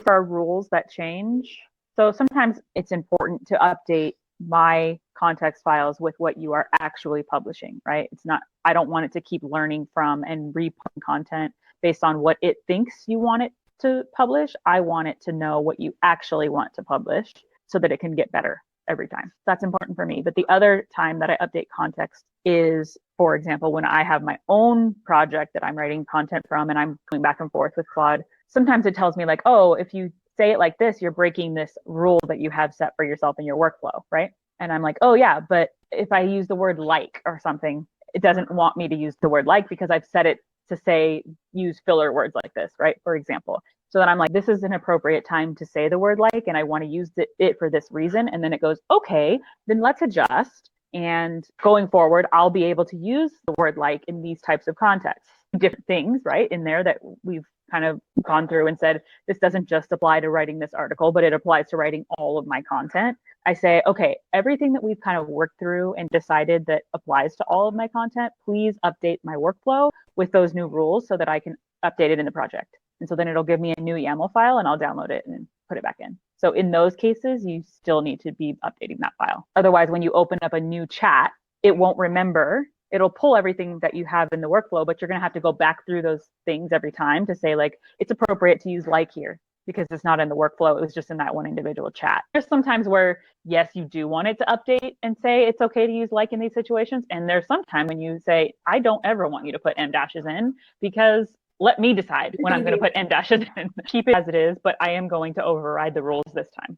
For our rules that change, so sometimes it's important to update my context files with what you are actually publishing, right? It's not, I don't want it to keep learning from and re-putting content based on what it thinks you want it to publish. I want it to know what you actually want to publish so that it can get better every time. That's important for me. But the other time that I update context is, for example, when I have my own project that I'm writing content from and I'm going back and forth with Claude. Sometimes it tells me like, oh, if you say it like this, you're breaking this rule that you have set for yourself in your workflow, right? And I'm like, oh yeah, but if I use the word like or something, it doesn't want me to use the word like because I've set it to say use filler words like this, right? For example. So then I'm like, this is an appropriate time to say the word like, and I want to use it for this reason. And then it goes, okay, then let's adjust. And going forward, I'll be able to use the word like in these types of contexts. Different things, right, in there that we've kind of gone through and said, this doesn't just apply to writing this article, but it applies to writing all of my content. I say, okay, everything that we've kind of worked through and decided that applies to all of my content, please update my workflow with those new rules so that I can update it in the project. And so then it'll give me a new YAML file and I'll download it and put it back in. So in those cases, you still need to be updating that file. Otherwise, when you open up a new chat, it won't remember. It'll pull everything that you have in the workflow, but you're going to have to go back through those things every time to say, like, it's appropriate to use like here because it's not in the workflow. It was just in that one individual chat. There's sometimes where, yes, you do want it to update and say it's okay to use like in these situations. And there's some time when you say, I don't ever want you to put M dashes in because let me decide when I'm going to put M dashes in. Keep it as it is, but I am going to override the rules this time.